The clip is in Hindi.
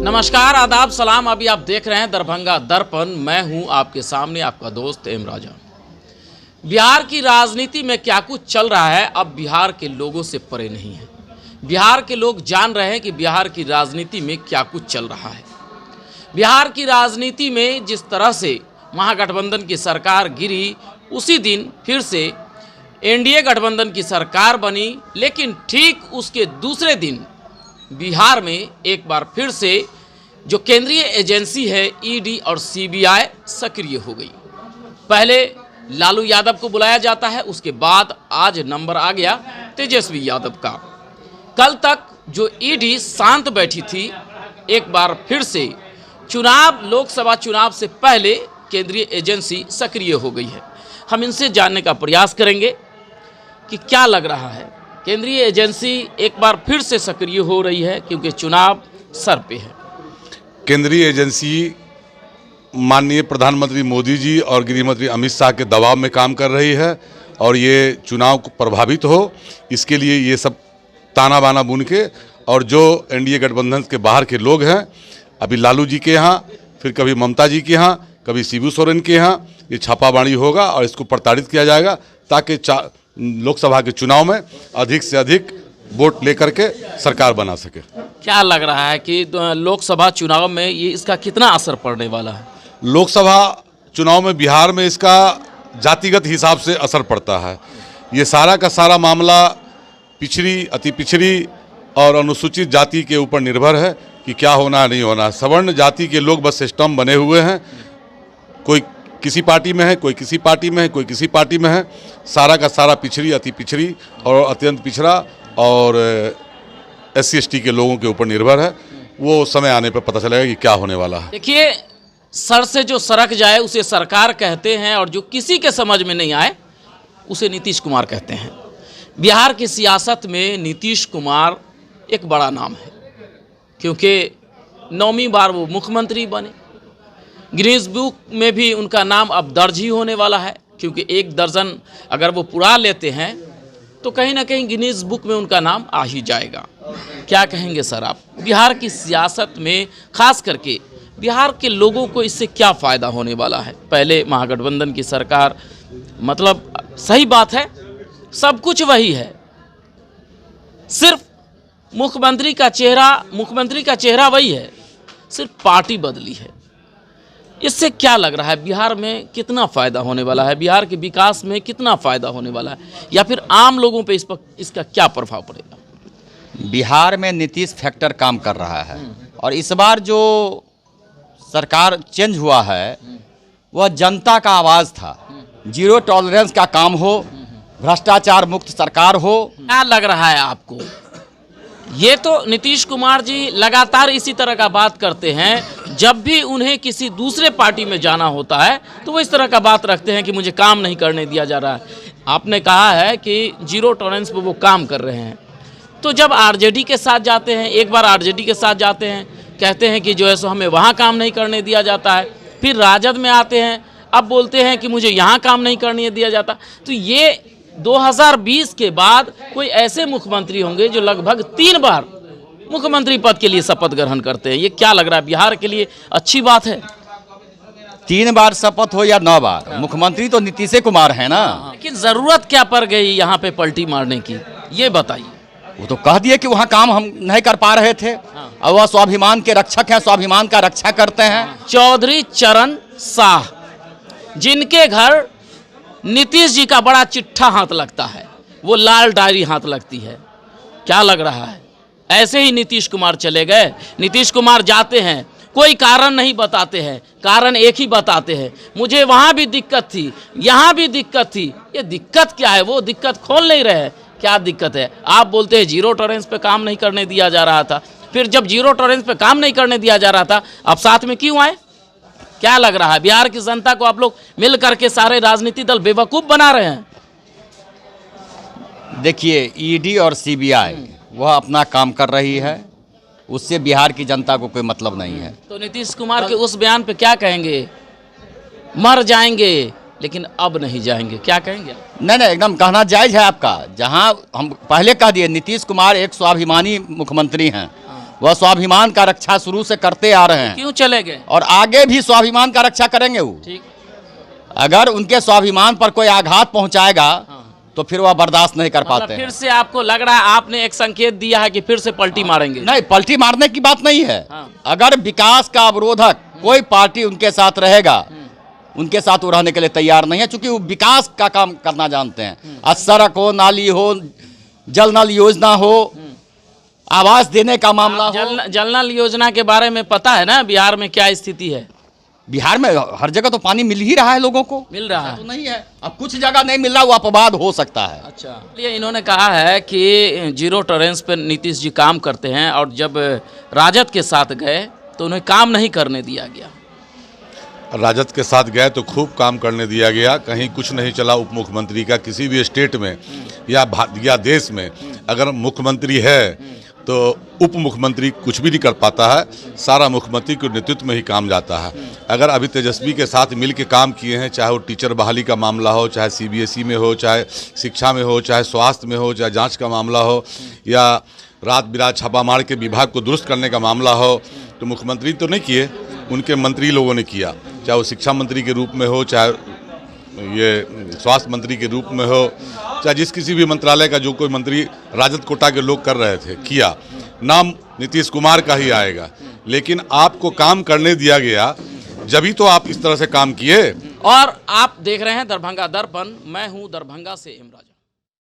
नमस्कार, आदाब, सलाम। अभी आप देख रहे हैं दरभंगा दर्पण। मैं हूं आपके सामने आपका दोस्त एम राजा। बिहार की राजनीति में क्या कुछ चल रहा है अब बिहार के लोगों से परे नहीं है। बिहार के लोग जान रहे हैं कि बिहार की राजनीति में क्या कुछ चल रहा है। बिहार की राजनीति में जिस तरह से महागठबंधन की सरकार गिरी, उसी दिन फिर से एनडीए गठबंधन की सरकार बनी, लेकिन ठीक उसके दूसरे दिन बिहार में एक बार फिर से जो केंद्रीय एजेंसी है ईडी और सीबीआई सक्रिय हो गई। पहले लालू यादव को बुलाया जाता है, उसके बाद आज नंबर आ गया तेजस्वी यादव का। कल तक जो ईडी शांत बैठी थी, एक बार फिर से लोकसभा चुनाव से पहले केंद्रीय एजेंसी सक्रिय हो गई है। हम इनसे जानने का प्रयास करेंगे कि क्या लग रहा है। केंद्रीय एजेंसी एक बार फिर से सक्रिय हो रही है क्योंकि चुनाव सर पे है। केंद्रीय एजेंसी माननीय प्रधानमंत्री मोदी जी और गृह मंत्री अमित शाह के दबाव में काम कर रही है और ये चुनाव को प्रभावित हो, इसके लिए ये सब ताना बाना बुन के, और जो एनडीए गठबंधन के बाहर के लोग हैं, अभी लालू जी के यहाँ, फिर कभी ममता जी के यहाँ, कभी शिबू सोरेन के यहाँ, ये छापामारी होगा और इसको प्रताड़ित किया जाएगा ताकि लोकसभा के चुनाव में अधिक से अधिक वोट लेकर के सरकार बना सके। क्या लग रहा है कि लोकसभा चुनाव में ये इसका कितना असर पड़ने वाला है? लोकसभा चुनाव में बिहार में इसका जातिगत हिसाब से असर पड़ता है। ये सारा का सारा मामला पिछड़ी, अति पिछड़ी और अनुसूचित जाति के ऊपर निर्भर है कि क्या होना नहीं होना। सवर्ण जाति के लोग बस सिस्टम बने हुए हैं, कोई किसी पार्टी में है, कोई किसी पार्टी में है, कोई किसी पार्टी में है। सारा का सारा पिछड़ी, अति पिछड़ी और अत्यंत पिछड़ा और SC/ST के लोगों के ऊपर निर्भर है। वो समय आने पर पता चलेगा कि क्या होने वाला है। देखिए, सर से जो सरक जाए उसे सरकार कहते हैं और जो किसी के समझ में नहीं आए उसे नीतीश कुमार कहते हैं। बिहार की सियासत में नीतीश कुमार एक बड़ा नाम है क्योंकि 9वीं बार वो मुख्यमंत्री बने। गिनीज बुक में भी उनका नाम अब दर्ज ही होने वाला है क्योंकि 1 दर्जन अगर वो पुरा लेते हैं तो कहीं ना कहीं गिनीज बुक में उनका नाम आ ही जाएगा। क्या कहेंगे सर आप, बिहार की सियासत में खास करके बिहार के लोगों को इससे क्या फ़ायदा होने वाला है? पहले महागठबंधन की सरकार, मतलब सही बात है, सब कुछ वही है, सिर्फ मुख्यमंत्री का चेहरा वही है, सिर्फ पार्टी बदली है। इससे क्या लग रहा है बिहार में कितना फ़ायदा होने वाला है, बिहार के विकास में कितना फ़ायदा होने वाला है, या फिर आम लोगों पे इसका क्या प्रभाव पड़ेगा? बिहार में नीतीश फैक्टर काम कर रहा है और इस बार जो सरकार चेंज हुआ है वह जनता का आवाज़ था। जीरो टॉलरेंस का काम हो, भ्रष्टाचार मुक्त सरकार हो। क्या लग रहा है आपको? ये तो नीतीश कुमार जी लगातार इसी तरह का बात करते हैं। जब भी उन्हें किसी दूसरे पार्टी में जाना होता है तो वो इस तरह का बात रखते हैं कि मुझे काम नहीं करने दिया जा रहा है। आपने कहा है कि जीरो टॉलरेंस पर वो काम कर रहे हैं, तो जब आरजेडी के साथ जाते हैं, एक बार आरजेडी के साथ जाते हैं, कहते हैं कि जो है सो हमें वहाँ काम नहीं करने दिया जाता है, फिर राजद में आते हैं, अब बोलते हैं कि मुझे यहाँ काम नहीं करने दिया जाता। तो ये 2020 के बाद कोई ऐसे मुख्यमंत्री होंगे जो लगभग 3 बार मुख्यमंत्री पद के लिए शपथ ग्रहण करते हैं। ये क्या लग रहा है, बिहार के लिए अच्छी बात है? 3 बार शपथ हो या 9 बार, मुख्यमंत्री तो नीतीश कुमार है ना। लेकिन ज़रूरत क्या पड़ गई यहाँ पे पलटी मारने की, ये बताइए। वो तो कह दिए कि वहाँ काम हम नहीं कर पा रहे थे और वह स्वाभिमान के रक्षक हैं, स्वाभिमान का रक्षा करते हैं। चौधरी चरण साह, जिनके घर नीतीश जी का बड़ा चिट्ठा हाथ लगता है, वो लाल डायरी हाथ लगती है। क्या लग रहा है ऐसे ही नीतीश कुमार चले गए? नीतीश कुमार जाते हैं, कोई कारण नहीं बताते हैं, कारण एक ही बताते हैं, मुझे वहाँ भी दिक्कत थी, यहाँ भी दिक्कत थी। ये दिक्कत क्या है? वो दिक्कत खोल नहीं रहे हैं। क्या दिक्कत है? आप बोलते हैं जीरो टॉलरेंस पे काम नहीं करने दिया जा रहा था, फिर जब जीरो टॉलरेंस पे काम नहीं करने दिया जा रहा था, आप साथ में क्यों आए? क्या लग रहा है बिहार की जनता को आप लोग मिल करके सारे राजनीतिक दल बेवकूफ़ बना रहे हैं? देखिए, ईडी और सीबीआई वह अपना काम कर रही है, उससे बिहार की जनता को कोई मतलब नहीं है। तो नीतीश कुमार के उस बयान पे क्या कहेंगे? मर जाएंगे, लेकिन अब नहीं जाएंगे, क्या कहेंगे आप? नहीं नहीं, एकदम कहना जायज़ है आपका। जहां हम पहले कह दिए, नीतीश कुमार एक स्वाभिमानी मुख्यमंत्री हैं, वह स्वाभिमान का रक्षा शुरू से करते आ रहे हैं क्यों चले गए? और आगे भी स्वाभिमान का रक्षा करेंगे। वो ठीक, अगर उनके स्वाभिमान पर कोई आघात पहुंचाएगा तो फिर वह बर्दाश्त नहीं कर मतलब पाते फिर हैं। से आपको लग रहा है, आपने एक संकेत दिया है कि फिर से पलटी मारेंगे? नहीं, पलटी मारने की बात नहीं है। हाँ। अगर विकास का अवरोधक कोई पार्टी उनके साथ रहेगा, उनके साथ वो रहने के लिए तैयार नहीं है, क्योंकि वो विकास का काम करना जानते हैं। आज सड़क हो, नाली हो, जल नल योजना हो, आवास देने का मामला हो। जल नल योजना के बारे में पता है ना बिहार में क्या स्थिति है? बिहार में हर जगह तो पानी मिल ही रहा है लोगों को, मिल रहा है तो नहीं है। अब कुछ जगह नहीं मिल रहा, वो अपवाद हो सकता है। अच्छा, ये इन्होंने कहा है कि जीरो टॉलरेंस पर नीतीश जी काम करते हैं, और जब राजद के साथ गए तो उन्हें काम नहीं करने दिया गया। राजद के साथ गए तो खूब काम करने दिया गया, कहीं कुछ नहीं चला। उप मुख्यमंत्री का किसी भी स्टेट में या देश में अगर मुख्यमंत्री है तो उप मुख्यमंत्री कुछ भी नहीं कर पाता है, सारा मुख्यमंत्री के नेतृत्व में ही काम जाता है। अगर अभी तेजस्वी के साथ मिल के काम किए हैं, चाहे वो टीचर बहाली का मामला हो, चाहे CBSE में हो, चाहे शिक्षा में हो, चाहे स्वास्थ्य में हो, चाहे जांच का मामला हो, या रात बिरात छापा मार के विभाग को दुरुस्त करने का मामला हो, तो मुख्यमंत्री तो नहीं किए, उनके मंत्री लोगों ने किया। चाहे वो शिक्षा मंत्री के रूप में हो, चाहे ये स्वास्थ्य मंत्री के रूप में हो, चाहे जिस किसी भी मंत्रालय का जो कोई मंत्री राजद कोटा के लोग कर रहे थे, किया। नाम नीतीश कुमार का ही आएगा, लेकिन आपको काम करने दिया गया, जभी तो आप इस तरह से काम किए। और आप देख रहे हैं दरभंगा दर्पण, मैं हूं दरभंगा से एम राजा।